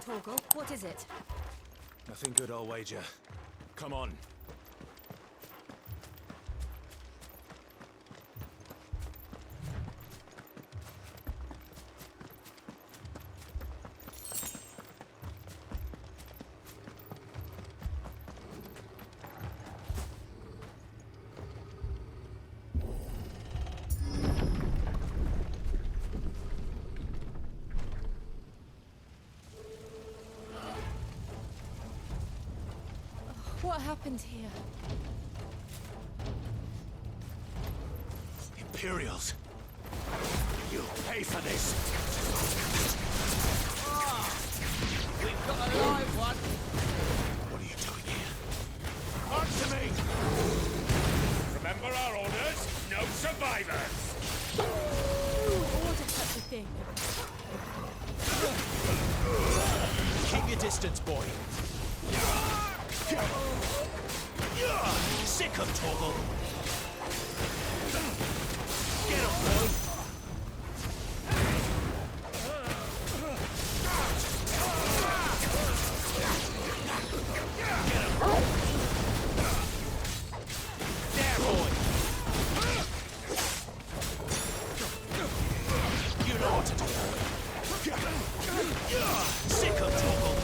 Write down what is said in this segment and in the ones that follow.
Torgal. What is it? Nothing good, I'll wager. Come on. What happened here? Imperials! You'll pay for this! We've got a live one! What are you doing here? Answer me! Remember our orders? No survivors! Who ordered such a thing? Keep your distance, boy! Sick of Torgal! Get him, boy! Get him! There, boy! You know what to do, boy! Sick of Torgal!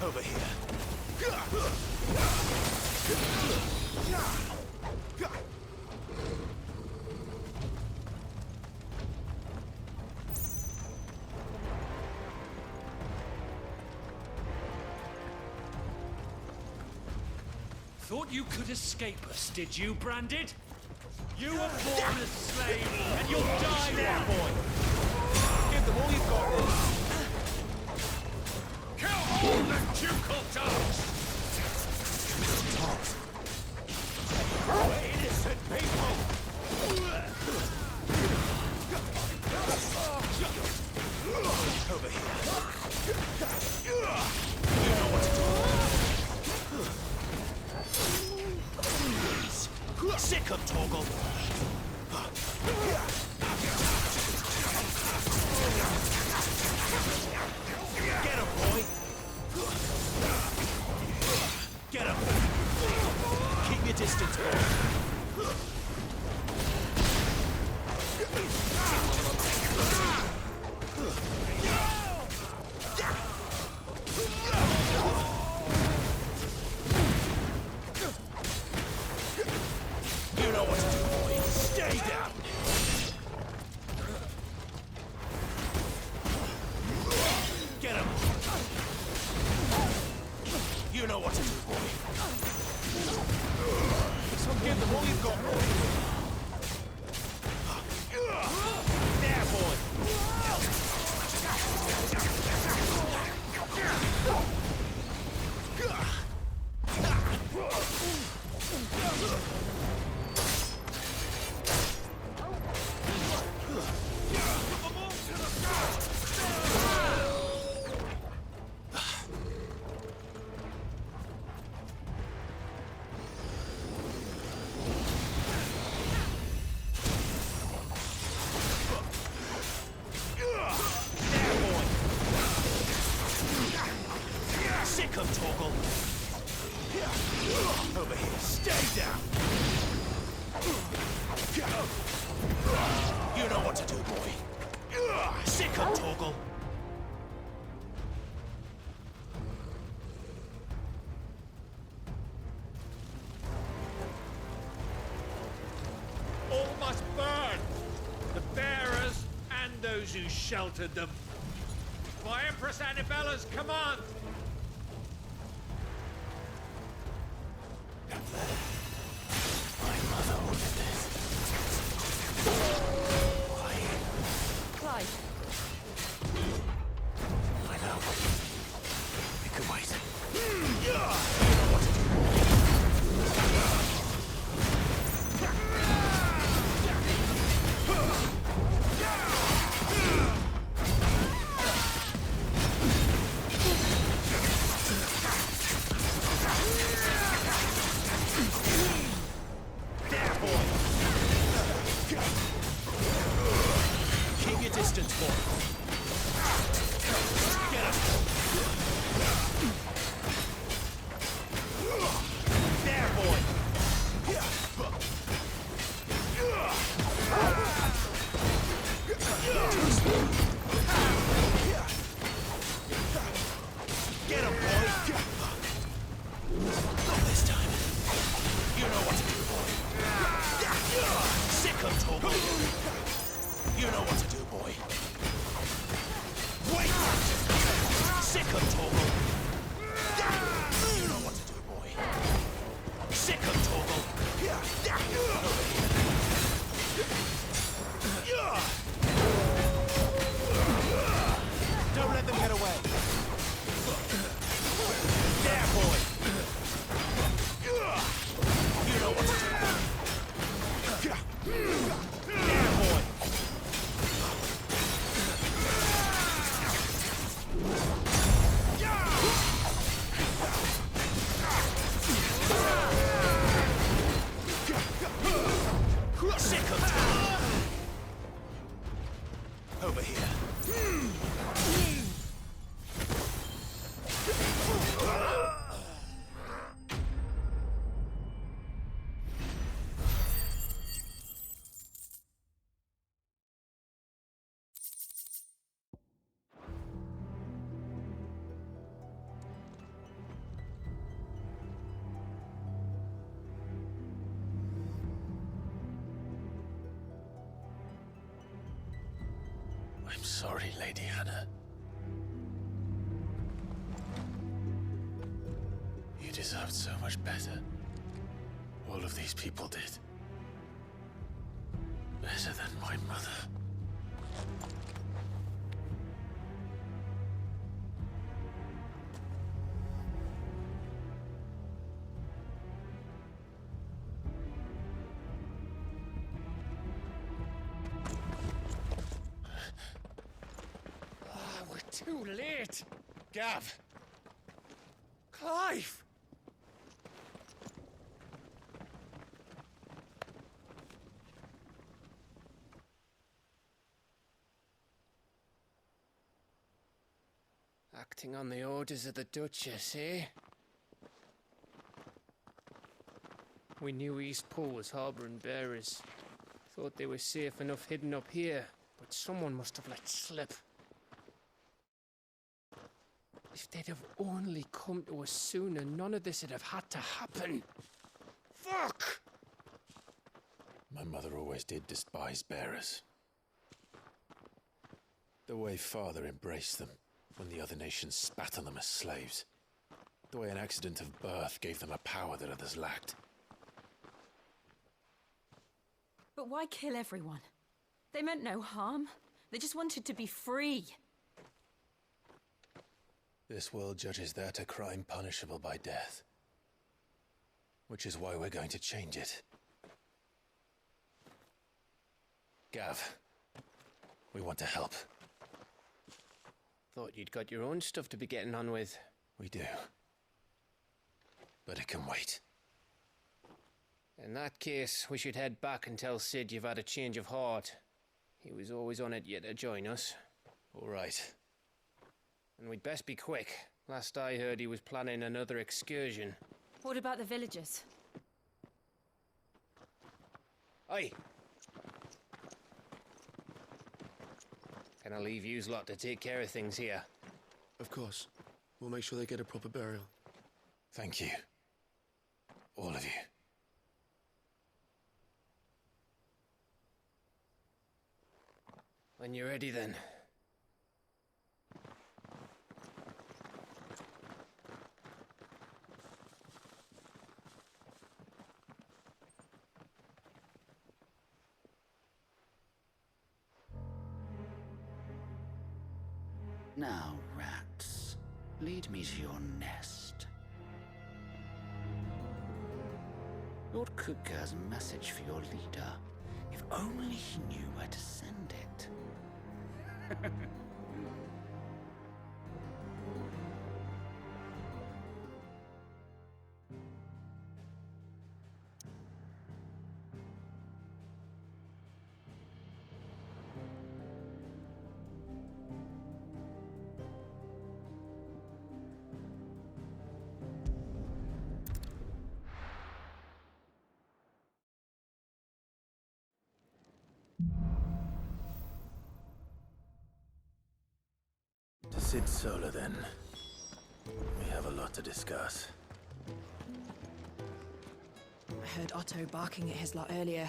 Over here. Thought you could escape us, did you, Branded? You were born a slave, and you'll die There, one! boy! Give them all you've got, boy! Kill all the ducal dogs! Tops! We're innocent people! Over here. You know what to do. Please. Sick of Torgal. Get him, boy! Get him! Keep your distance, boy! You know what to do, boy! Stay down! Get him! You know what to do, boy! Give them all you've got, boy! There, boy! Sick of Torgal! Over here, stay down! You know what to do, boy! Sick of Torgal! All must burn! The bearers and those who sheltered them. By Empress Annibella's command! My mother ordered this. Why? Clive. I know. It can wait. You know what to do. I'm sorry, Lady Hannah. You deserved so much better. All of these people did. Better than my mother. We're too late. Gav. Clive. Acting on the orders of the Duchess, eh? We knew East Pool was harbouring bearers. Thought they were safe enough hidden up here, but someone must have let slip. If they'd have only come to us sooner, none of this would have had to happen. Fuck! My mother always did despise bearers. The way Father embraced them when the other nations spat on them as slaves. The way an accident of birth gave them a power that others lacked. But why kill everyone? They meant no harm. They just wanted to be free. This world judges that a crime punishable by death. Which is why we're going to change it. Gav, we want to help. Thought you'd got your own stuff to be getting on with. We do. But it can wait. In that case, we should head back and tell Sid you've had a change of heart. He was always on it yet to join us. All right. And we'd best be quick. Last I heard, he was planning another excursion. What about the villagers? Aye. Can I leave yous lot to take care of things here? Of course. We'll make sure they get a proper burial. Thank you. All of you. When you're ready, then. Now, rats, lead me to your nest. Lord Cook has a message for your leader. If only he knew where to send it. To Sid Solar, then. We have a lot to discuss. I heard Otto barking at his lot earlier.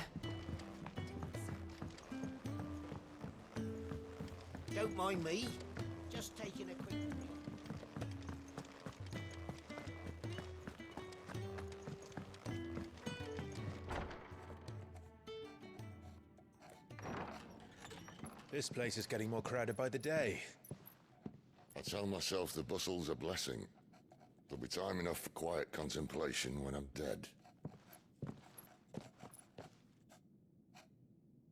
Don't mind me. Just taking a quick... This place is getting more crowded by the day. I tell myself the bustle's a blessing. There'll be time enough for quiet contemplation when I'm dead.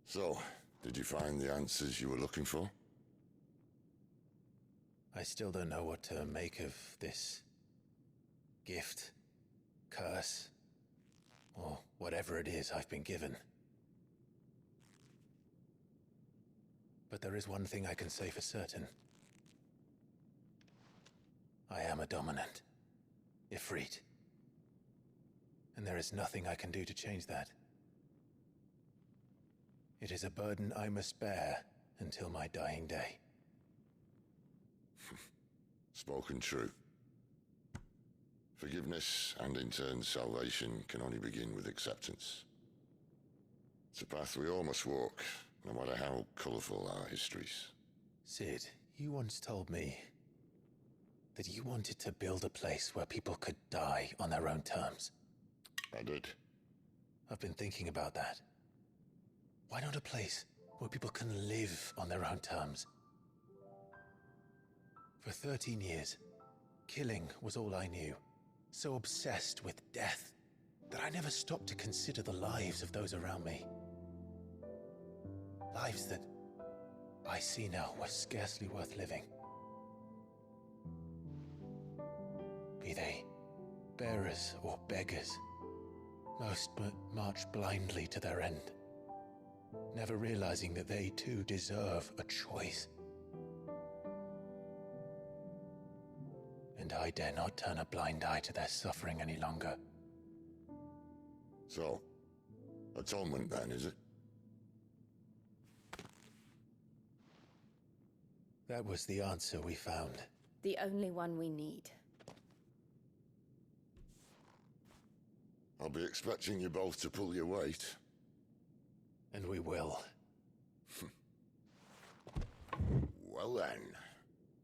So, did you find the answers you were looking for? I still don't know what to make of this gift, curse, or whatever it is I've been given. But there is one thing I can say for certain. I am a dominant, Ifrit. And there is nothing I can do to change that. It is a burden I must bear until my dying day. Spoken true. Forgiveness and in turn salvation can only begin with acceptance. It's a path we all must walk, no matter how colourful our histories. Sid, you once told me that you wanted to build a place where people could die on their own terms. I did. I've been thinking about that. Why not a place where people can live on their own terms? For 13 years, killing was all I knew. So obsessed with death that I never stopped to consider the lives of those around me. Lives that I see now were scarcely worth living. Be they bearers or beggars, most but march blindly to their end, never realizing that they too deserve a choice. And I dare not turn a blind eye to their suffering any longer. So, atonement then, is it? That was the answer we found. The only one we need. I'll be expecting you both to pull your weight. And we will. Well then,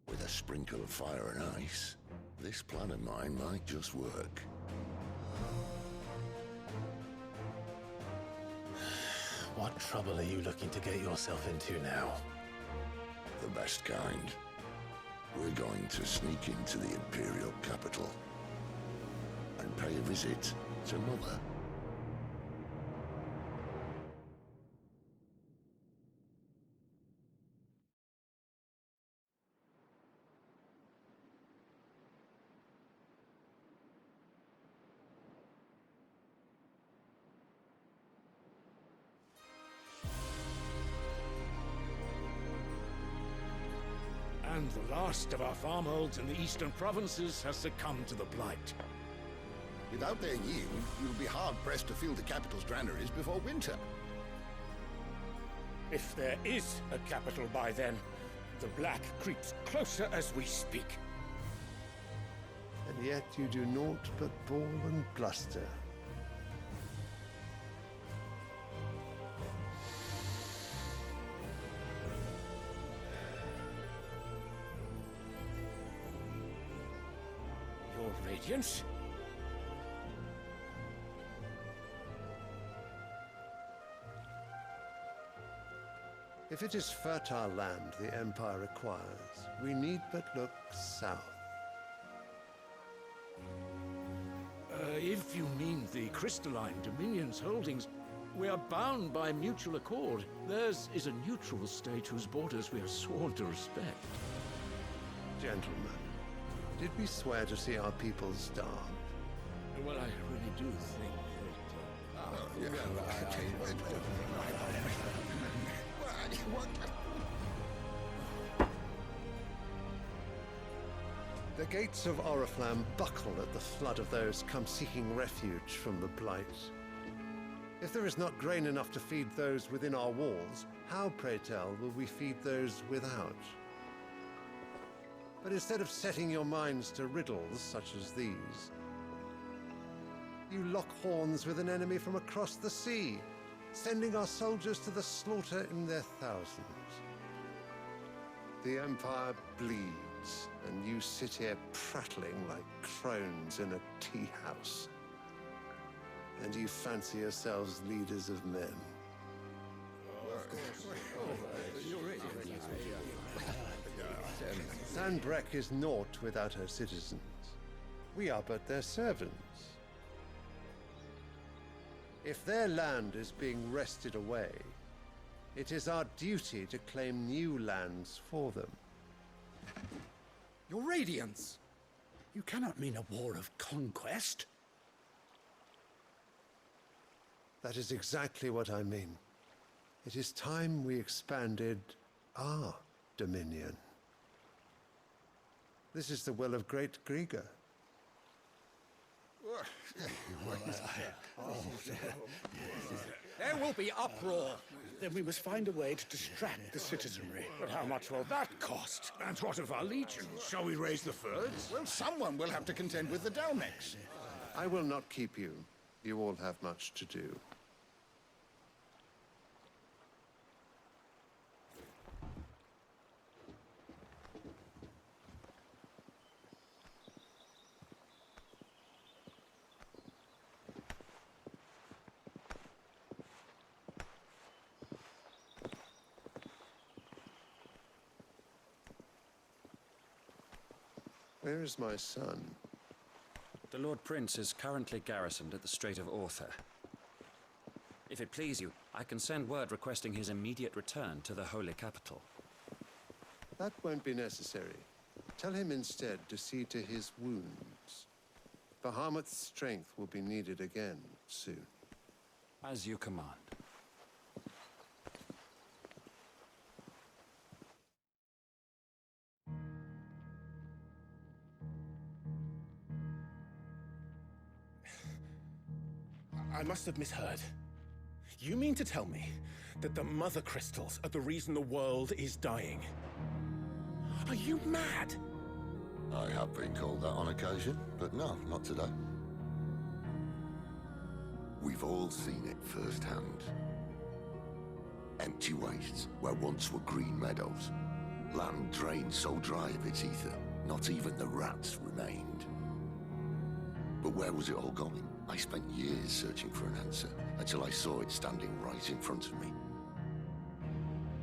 with a sprinkle of fire and ice, this plan of mine might just work. What trouble are you looking to get yourself into now? The best kind. We're going to sneak into the Imperial capital and pay a visit to Mother. And the last of our farmholds in the eastern provinces has succumbed to the blight. Without their yield, you'll be hard-pressed to fill the capital's granaries before winter. If there is a capital by then, the black creeps closer as we speak. And yet you do naught but bawl and bluster. Your Radiance? If it is fertile land the Empire requires, we need but look south. If you mean the crystalline Dominion's holdings, we are bound by mutual accord. Theirs is a neutral state whose borders we are sworn to respect. Gentlemen, did we swear to see our people starve? Well, I really do think The gates of Oriflamme buckle at the flood of those come seeking refuge from the Blight. If there is not grain enough to feed those within our walls, how, pray tell, will we feed those without? But instead of setting your minds to riddles such as these, you lock horns with an enemy from across the sea, sending our soldiers to the slaughter in their thousands. The Empire bleeds, and you sit here prattling like crones in a tea house. And you fancy yourselves leaders of men. Sandbreck is naught without her citizens. We are but their servants. If their land is being wrested away, it is our duty to claim new lands for them. Your Radiance! You cannot mean a war of conquest. That is exactly what I mean. It is time we expanded our dominion. This is the will of great Grieger. There will be uproar. Then we must find a way to distract the citizenry. But how much will that cost? And what of our legions? Shall we raise the furs? Well, someone will have to contend with the Dalmex. I will not keep you. You all have much to do. Where is my son? The Lord Prince is currently garrisoned at the Strait of Orther. If it please you, I can send word requesting his immediate return to the Holy Capital. That won't be necessary. Tell him instead to see to his wounds. Bahamut's strength will be needed again soon. As you command. I must have misheard. You mean to tell me that the Mother Crystals are the reason the world is dying? Are you mad? I have been called that on occasion, but no, not today. We've all seen it firsthand. Empty wastes where once were green meadows. Land drained so dry of its ether, not even the rats remained. But where was it all going? I spent years searching for an answer, until I saw it standing right in front of me.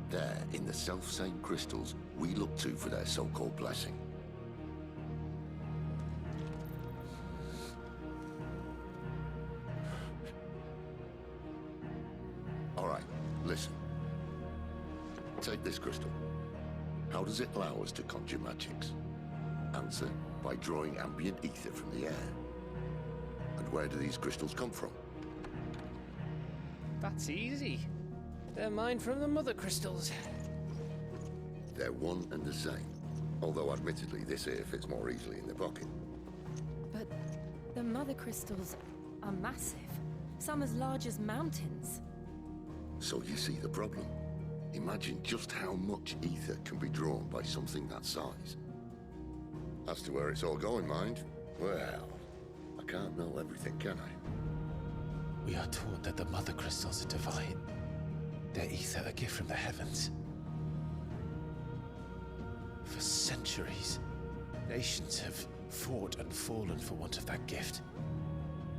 There, in the self-same crystals we look to for their so-called blessing. All right, listen. Take this crystal. How does it allow us to conjure magics? Answer, by drawing ambient ether from the air. And where do these crystals come from? That's easy. They're mined from the Mother Crystals. They're one and the same. Although admittedly this here fits more easily in the pocket. But the Mother Crystals are massive. Some as large as mountains. So you see the problem. Imagine just how much ether can be drawn by something that size. As to where it's all going, mind, well, I can't know everything, can I? We are taught that the Mother Crystals are divine. Their ether a gift from the heavens. For centuries, nations have fought and fallen for want of that gift.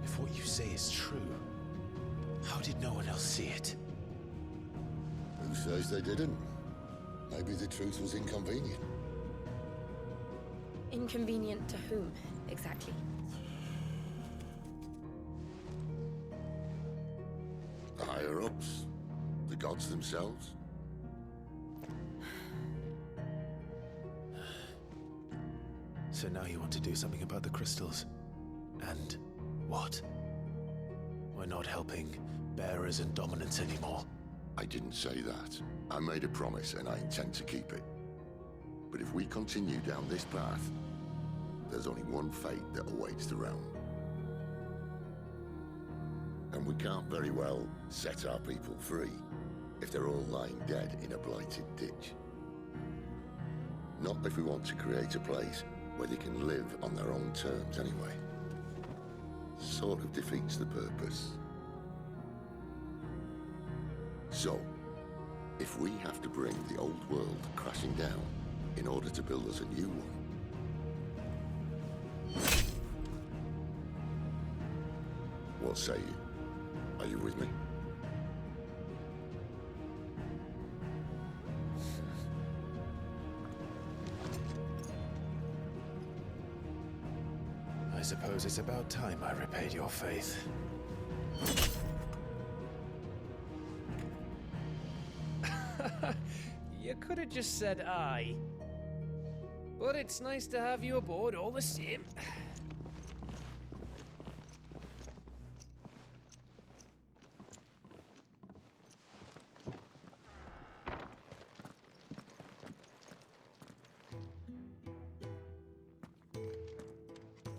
If what you say is true, how did no one else see it? Who says they didn't? Maybe the truth was inconvenient. Inconvenient to whom, exactly? The higher-ups? The gods themselves? So now you want to do something about the crystals? And what? We're not helping bearers and dominants anymore. I didn't say that. I made a promise and I intend to keep it. But if we continue down this path, there's only one fate that awaits the realm. And we can't very well set our people free if they're all lying dead in a blighted ditch. Not if we want to create a place where they can live on their own terms anyway. Sort of defeats the purpose. So, if we have to bring the old world crashing down in order to build us a new one, what say you? Are you with me? I suppose it's about time I repaid your faith. You could have just said aye. But it's nice to have you aboard all the same.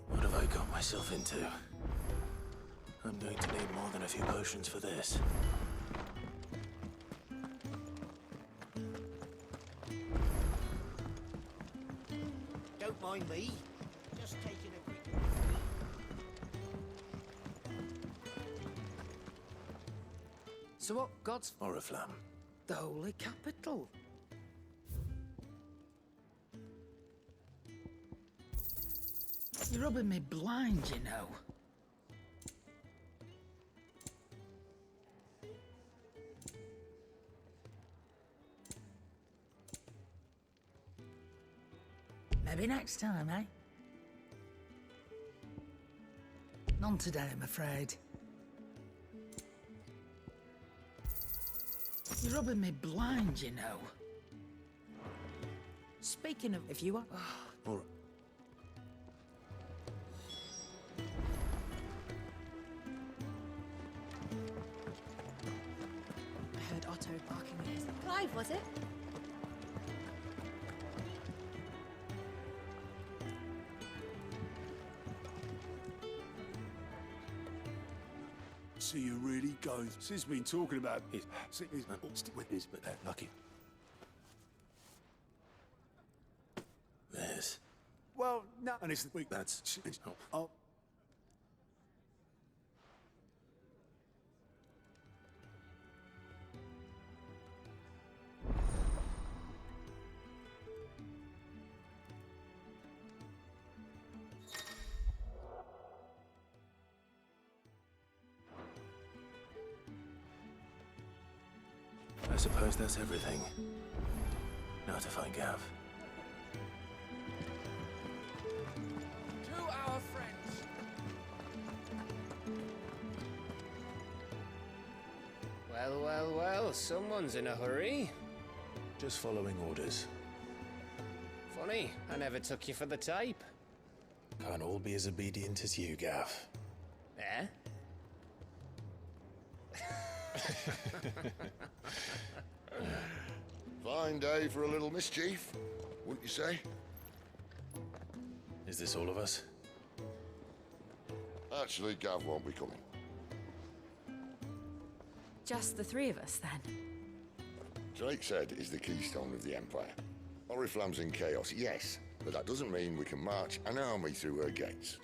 What have I got myself into? I'm going to need more than a few potions for this. Don't mind me. Just taking a quick... So what gods... Oriflamme. The Holy Capital. You're rubbing me blind, you know. Maybe next time, eh? None today, I'm afraid. You're rubbing me blind, you know. Speaking of, if you are... All right. I heard Otto barking at his... Clive, was it? So you're really going... Sis been talking about it. Stick with this, but lucky. There's... Well, no, and it's the week. That's... Oh. I suppose that's everything. Now to find Gav. To our friends. Well, well, well, someone's in a hurry. Just following orders. Funny, I never took you for the type. Can't all be as obedient as you, Gav. Eh? Fine day for a little mischief, wouldn't you say? Is this all of us? Actually, Gav won't be coming. Just the three of us, then? Drake is the keystone of the Empire. Oriflamme's in chaos, yes, but that doesn't mean we can march an army through her gates.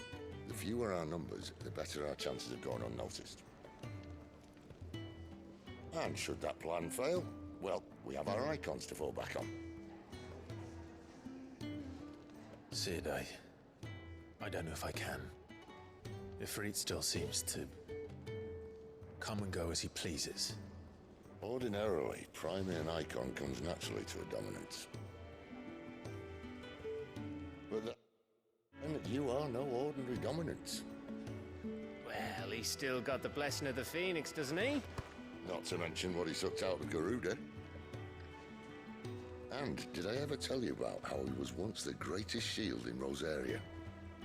The fewer our numbers, the better our chances of going unnoticed. And should that plan fail, well, we have our Eikons to fall back on. Sid, I don't know if I can. Ifrit still seems to come and go as he pleases. Ordinarily, primary and Eikon comes naturally to a dominance. But and you are no ordinary dominance. Well, he's still got the blessing of the Phoenix, doesn't he? Not to mention what he sucked out of Garuda. And did I ever tell you about how he was once the greatest shield in Rosaria?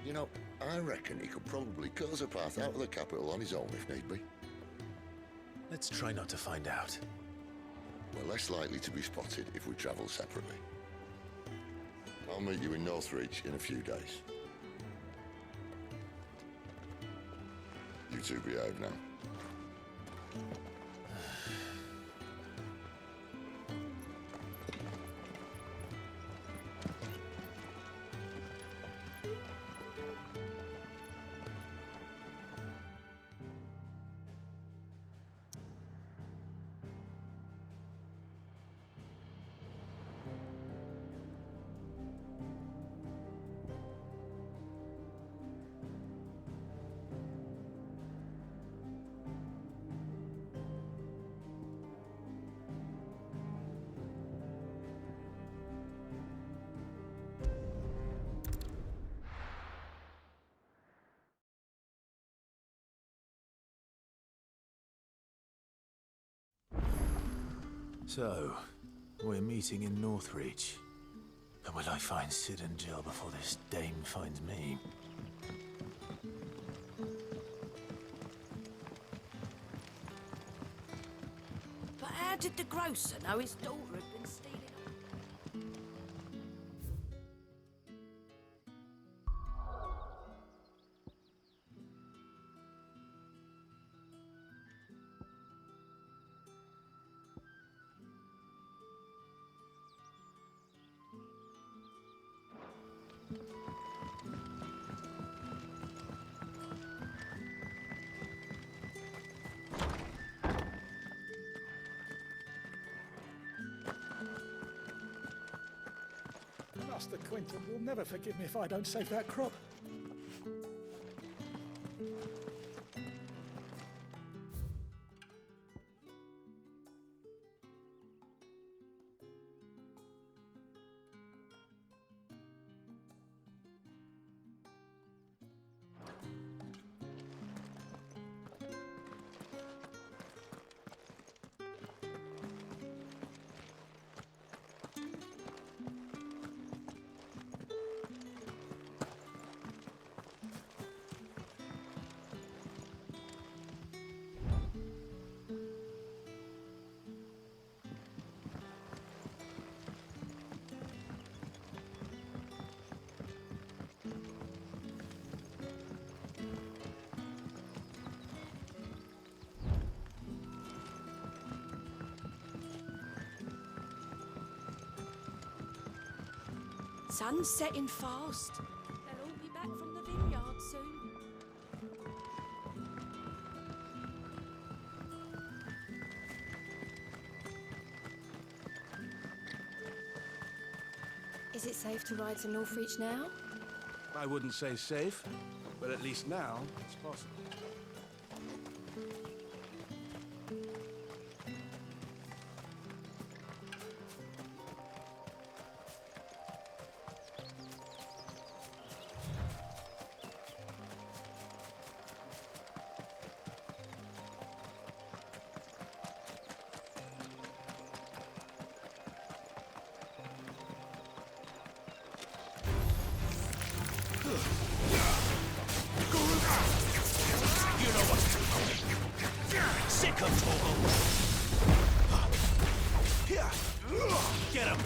You know, I reckon he could probably cut us a path out of the capital on his own if need be. Let's try not to find out. We're less likely to be spotted if we travel separately. I'll meet you in Northreach in a few days. You two behave now. So, we're meeting in Northreach. And will I find Sid and Jill before this dame finds me? But how did the grocer know his daughter had been stealing... Master Quinton will never forgive me if I don't save that crop. Sun's setting fast. They'll all be back from the vineyard soon. Is it safe to ride to Northreach now? I wouldn't say safe, but at least now it's possible. Sick of Torgal! Get him!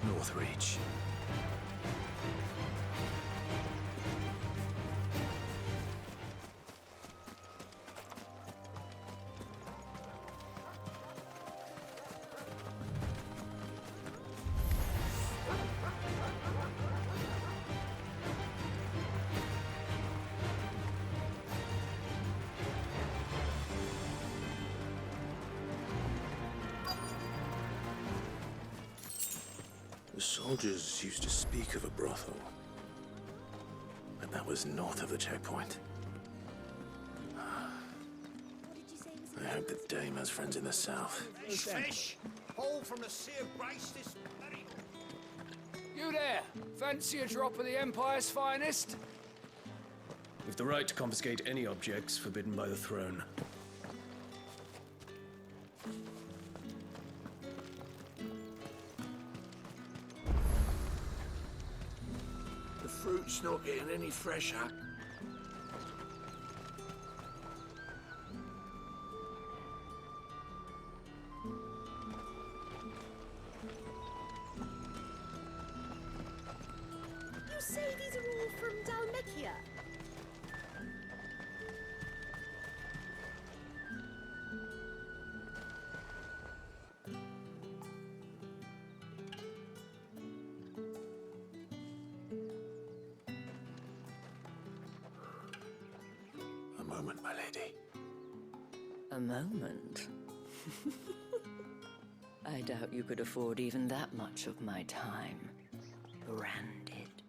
Northreach. The soldiers used to speak of a brothel, but that was north of the checkpoint. I hope that Dame has friends in the south. Fish! Haul from the Sea of Grace this very... You there! Fancy a drop of the Empire's finest? We've the right to confiscate any objects forbidden by the throne. The fruit's not getting any fresher. You say these are all from Dalmekia? A moment, my lady. A moment? I doubt you could afford even that much of my time. Branded.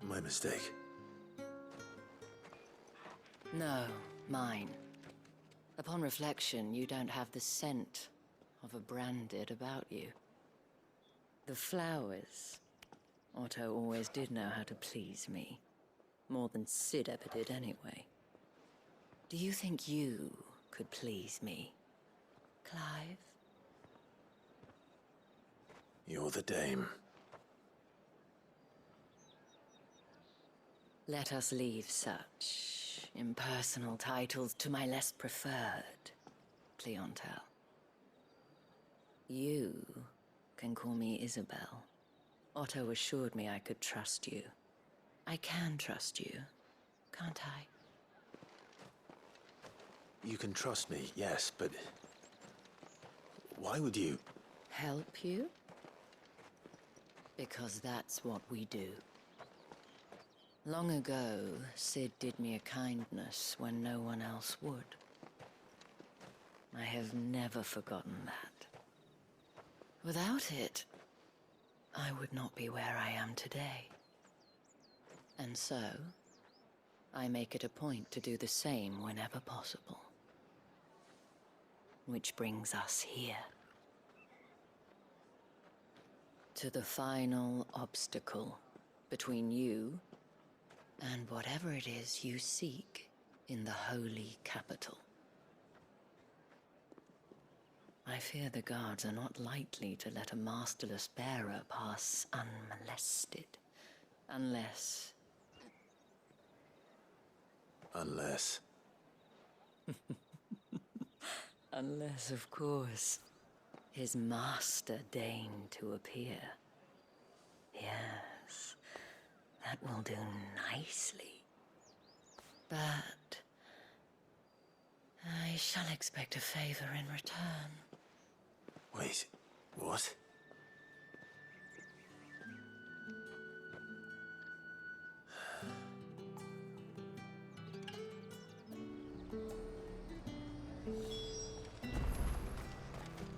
My mistake. No, mine. Upon reflection, you don't have the scent of a branded about you. The flowers. Otto always did know how to please me. More than Sid ever did anyway. Do you think you could please me, Clive? You're the Dame. Let us leave such impersonal titles to my less preferred clientele. You can call me Isabel. Otto assured me I could trust you. I can trust you, can't I? You can trust me, yes, but why would you? Help you? Because that's what we do. Long ago, Sid did me a kindness when no one else would. I have never forgotten that. Without it, I would not be where I am today. And so, I make it a point to do the same whenever possible. Which brings us here. to the final obstacle between you and whatever it is you seek in the holy capital. I fear the guards are not likely to let a masterless bearer pass unmolested. Unless... Unless... Unless, of course, his master deigned to appear. Yes, that will do nicely. But... I shall expect a favor in return. Wait, what?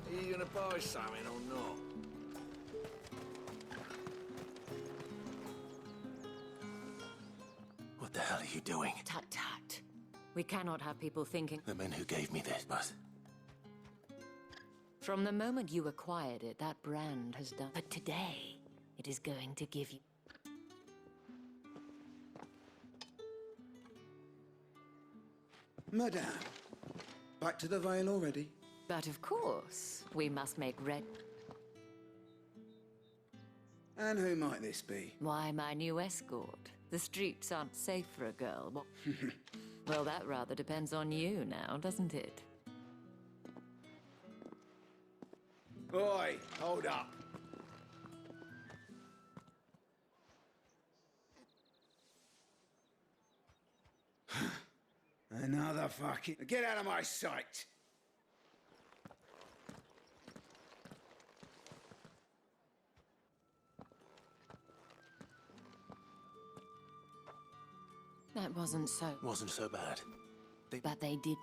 Are you gonna buy something or not? What the hell are you doing? Tut tut. We cannot have people thinking... The men who gave me this, but... From the moment you acquired it, that brand has done... But today, it is going to give you... Madame, back to the Vale already? But of course, we must make red... And who might this be? Why, my new escort. The streets aren't safe for a girl. Well, that rather depends on you now, doesn't it? Oi, hold up. Another fucking... Get out of my sight! That wasn't so... Wasn't so bad. But they didn't.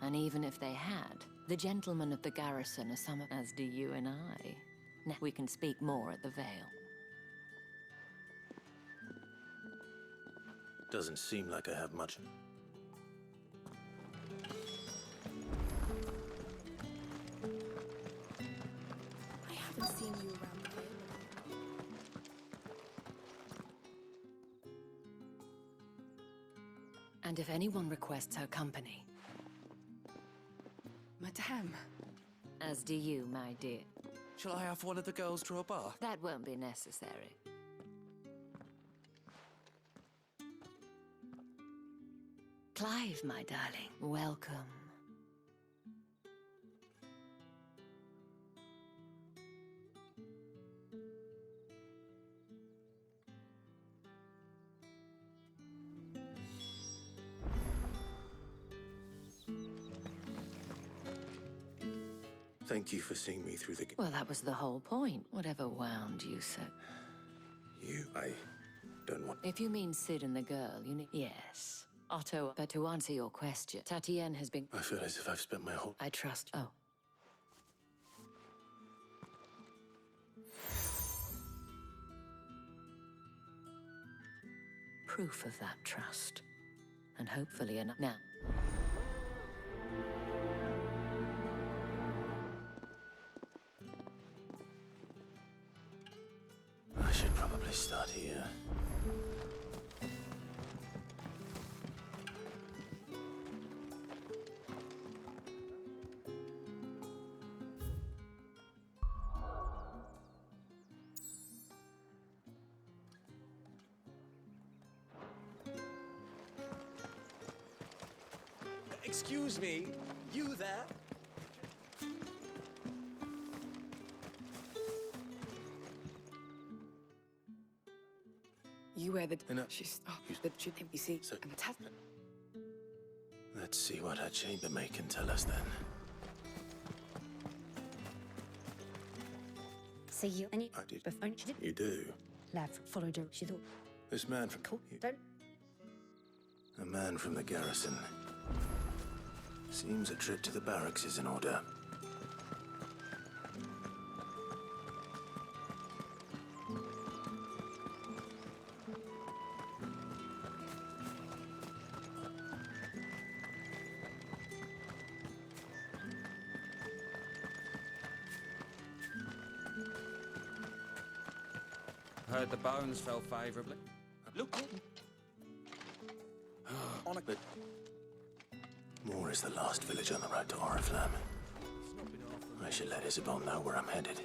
And even if they had, the gentlemen of the garrison are some of... As do you and I. Now we can speak more at the Vale. Doesn't seem like I have much. I haven't seen you around the Vale. And if anyone requests her company... Madame. As do you, my dear. Shall I have one of the girls draw a bath? That won't be necessary. Clive, my darling, welcome. Thank you for seeing me through the... Well, that was the whole point. Whatever wound you so... I don't want... If you mean Sid and the girl, you need... Yes. Otto, but to answer your question, Tatienne has been... I feel as if I've spent my whole... I trust... Oh. Proof of that trust. And hopefully enough... Now... I should probably start here. Excuse me, you there? You wear the... Enough. She's... Oh, the... You see... So, and the tab... let's see what her chambermaid can tell us then. So you... And you... I did. Before You do? Love followed her. She thought... This man from... Don't... A man from the garrison. Seems a trip to the barracks is in order. Heard the bones fell favourably. Look. But Moore is the last village on the road to Oriflamme. I should let Isabel know where I'm headed.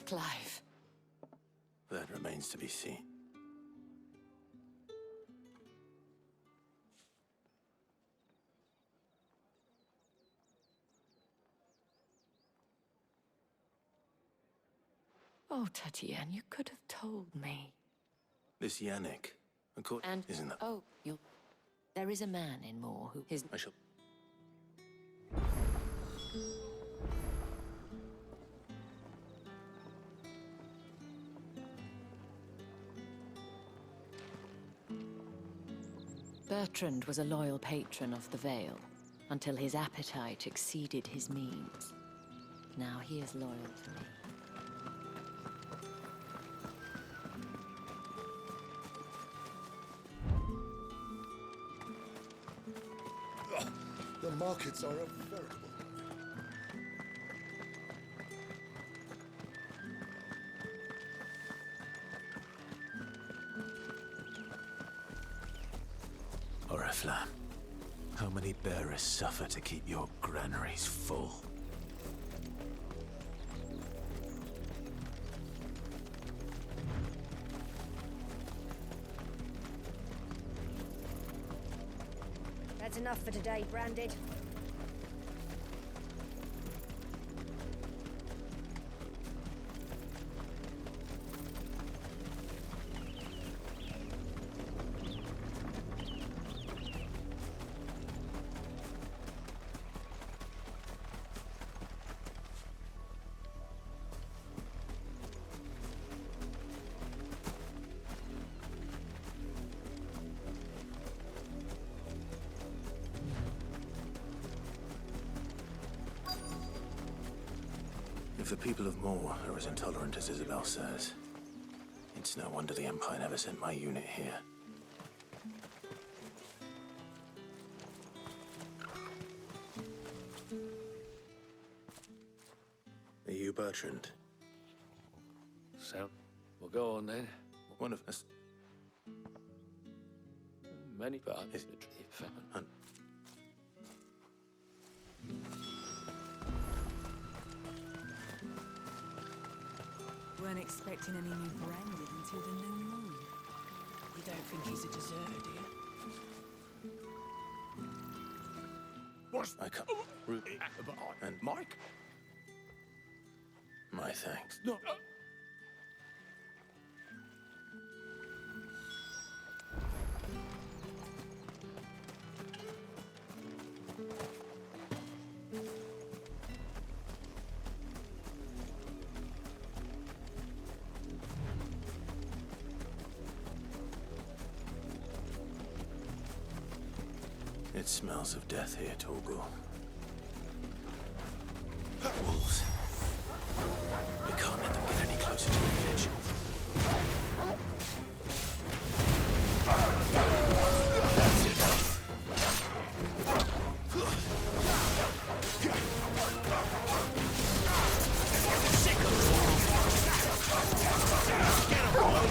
Clive. That remains to be seen. Oh, Tatiana, you could have told me. This Yannick, And isn't that? oh, there is a man in Moore who is. I shall. Bertrand was a loyal patron of the Vale, until his appetite exceeded his means. Now he is loyal to me. The markets are a veritable... Oriflamme, how many bearers suffer to keep your granaries full? That's enough for today, Branded. If the people of Moore are as intolerant as Isabel says, it's no wonder the Empire never sent my unit here. Are you Bertrand? So, we'll go on then. One of us. Many parts. Weren't expecting any new Branded until the new moon. You don't think he's a deserter, do you? What? I can't. Ruby. And Mike? My thanks. No. It smells of death here, Torgal. Wolves. We can't let them get any closer to the village. That's enough. Get him, boy!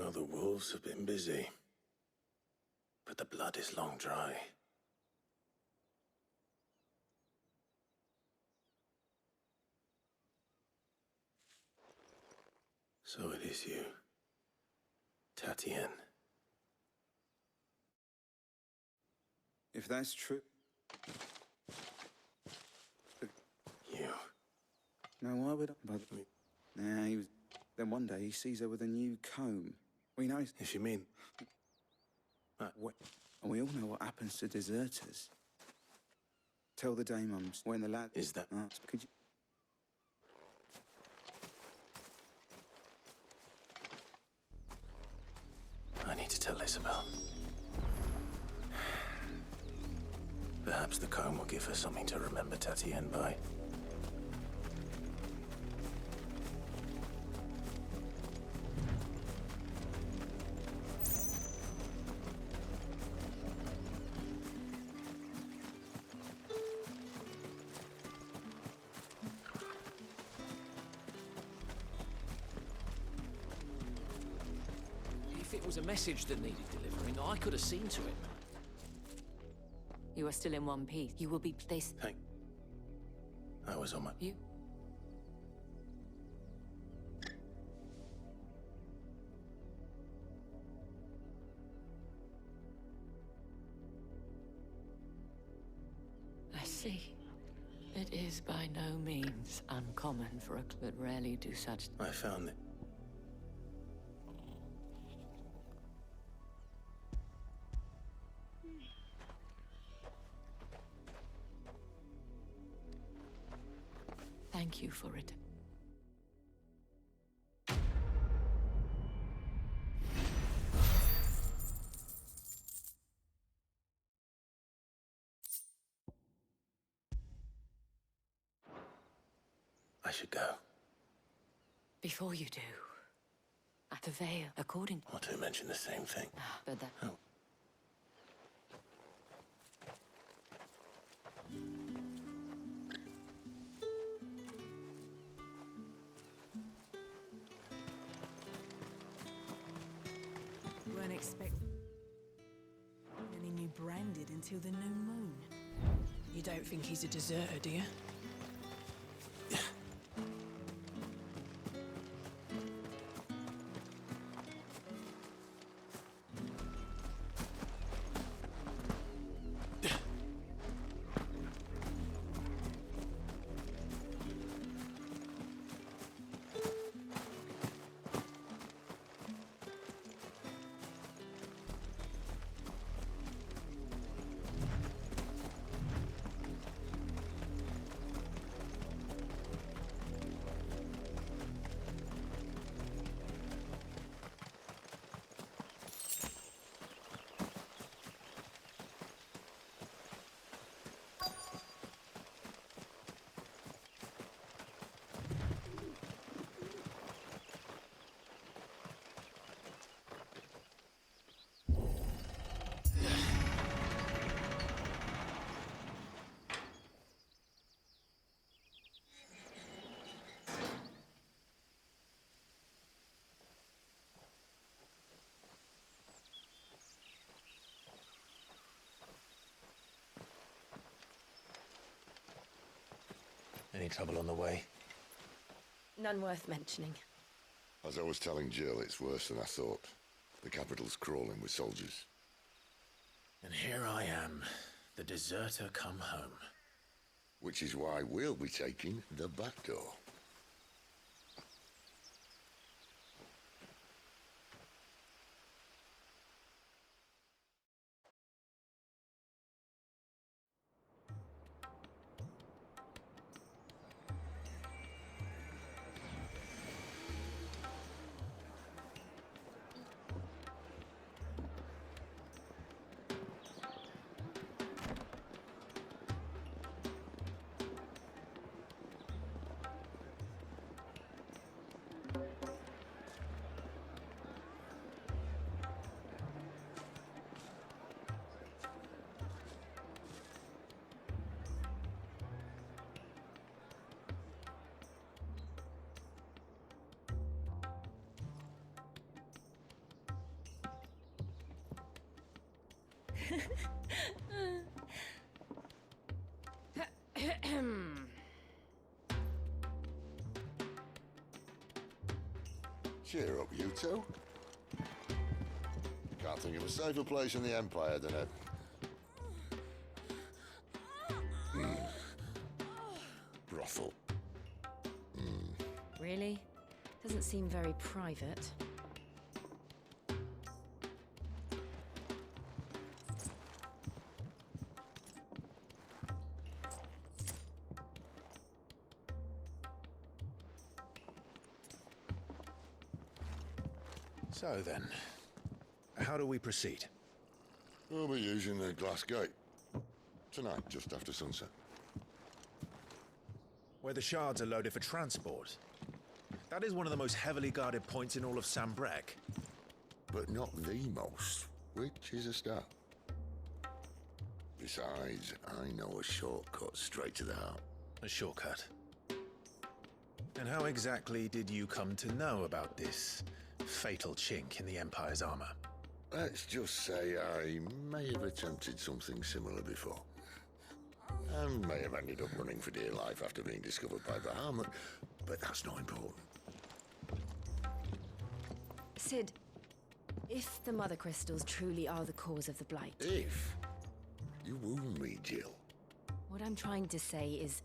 Well, the wolves have been busy. But the blood is long dry. So it is you, Tatienne. If that's true... You. No, why would I... But, nah, he was... Then one day he sees her with a new comb. We know... If you mean... And we all know what happens to deserters. Tell the Daemons when the lad... Is that... Could you... I need to tell Isabel. Perhaps the comb will give her something to remember Tatienne by. If it was a message that needed delivering, I could have seen to it. You are still in one piece. You will be placed. Hey. I was on my... You? I see. It is by no means uncommon for a but rarely do such... I found it. Thank you for it. I should go. Before you do, at the Veil, according... Or to mention the same thing. But that... Oh. Weren't expecting any new branded until the new moon. You don't think he's a deserter, do you? Any trouble on the way? None worth mentioning. As I was telling Jill, it's worse than I thought. The capital's crawling with soldiers. And here I am, the deserter come home. Which is why we'll be taking the back door. Cheer up, you two. Can't think of a safer place in the Empire than a... brothel. Really? Doesn't seem very private. So then, how do we proceed? We'll be using the glass gate. Tonight, just after sunset. Where the shards are loaded for transport. That is one of the most heavily guarded points in all of Sambrek. But not the most, which is a start. Besides, I know a shortcut straight to the heart. A shortcut? And how exactly did you come to know about this fatal chink in the Empire's armor? Let's just say I may have attempted something similar before. And may have ended up running for dear life after being discovered by Bahamut, but that's not important. Sid, if the Mother Crystals truly are the cause of the Blight... If? You wound me, Jill. What I'm trying to say is,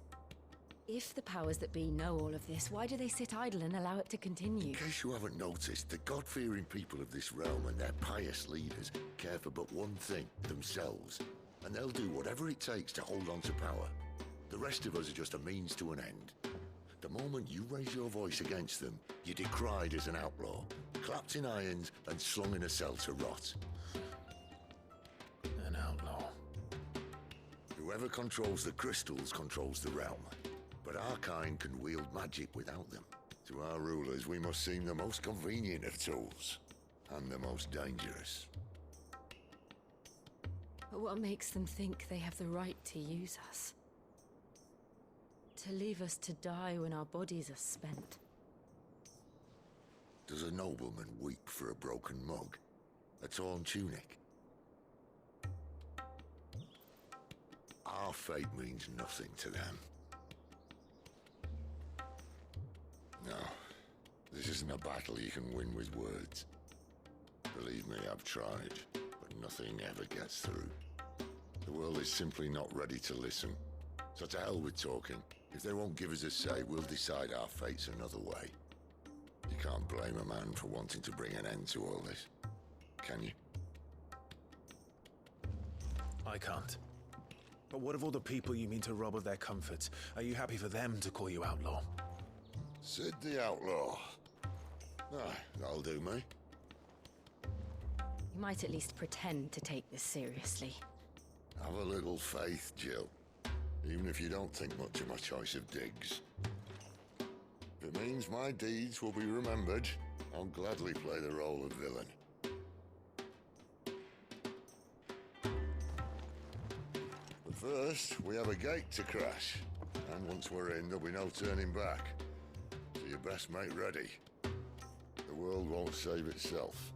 if the powers that be know all of this, why do they sit idle and allow it to continue? In case you haven't noticed, the God-fearing people of this realm and their pious leaders care for but one thing, themselves. And they'll do whatever it takes to hold on to power. The rest of us are just a means to an end. The moment you raise your voice against them, you're decried as an outlaw, clapped in irons and slung in a cell to rot. An outlaw. Whoever controls the crystals controls the realm. But our kind can wield magic without them. To our rulers, we must seem the most convenient of tools, and the most dangerous. But what makes them think they have the right to use us? To leave us to die when our bodies are spent? Does a nobleman weep for a broken mug? A torn tunic? Our fate means nothing to them. No, this isn't a battle you can win with words. Believe me, I've tried, but nothing ever gets through. The world is simply not ready to listen. So to hell with talking. If they won't give us a say, we'll decide our fates another way. You can't blame a man for wanting to bring an end to all this, can you? I can't. But what of all the people you mean to rob of their comforts? Are you happy for them to call you outlaw? Sid the Outlaw. Ah, that'll do me. You might at least pretend to take this seriously. Have a little faith, Jill. Even if you don't think much of my choice of digs. If it means my deeds will be remembered, I'll gladly play the role of villain. But first, we have a gate to crash. And once we're in, there'll be no turning back. So you best make ready. The world won't save itself.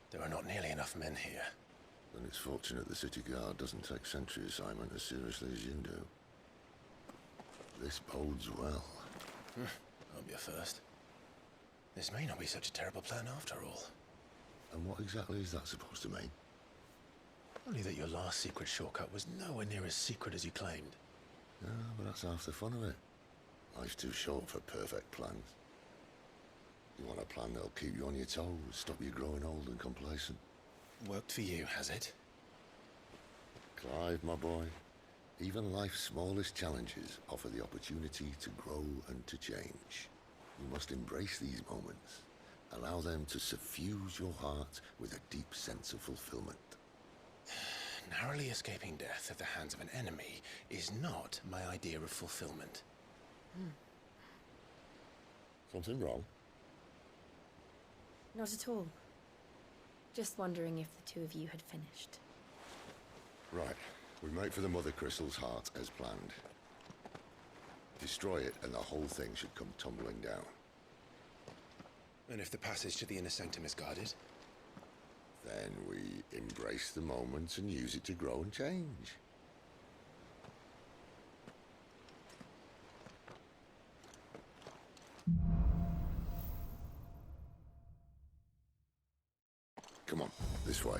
There are not nearly enough men here. Then it's fortunate the city guard doesn't take sentry assignment as seriously as you do. This bodes well. I'll be a first. This may not be such a terrible plan after all. And what exactly is that supposed to mean? Only that your last secret shortcut was nowhere near as secret as you claimed. Yeah, but that's half the fun of it. Life's too short for perfect plans. You want a plan that'll keep you on your toes, stop you growing old and complacent. Worked for you, has it? Clive, my boy, even life's smallest challenges offer the opportunity to grow and to change. You must embrace these moments. Allow them to suffuse your heart with a deep sense of fulfillment. Narrowly escaping death at the hands of an enemy is not my idea of fulfillment. Something wrong? Not at all. Just wondering if the two of you had finished. Right. We make for the Mother Crystal's heart as planned. Destroy it and the whole thing should come tumbling down. And if the passage to the inner sanctum is guarded? Then we embrace the moment and use it to grow and change. Come on, this way.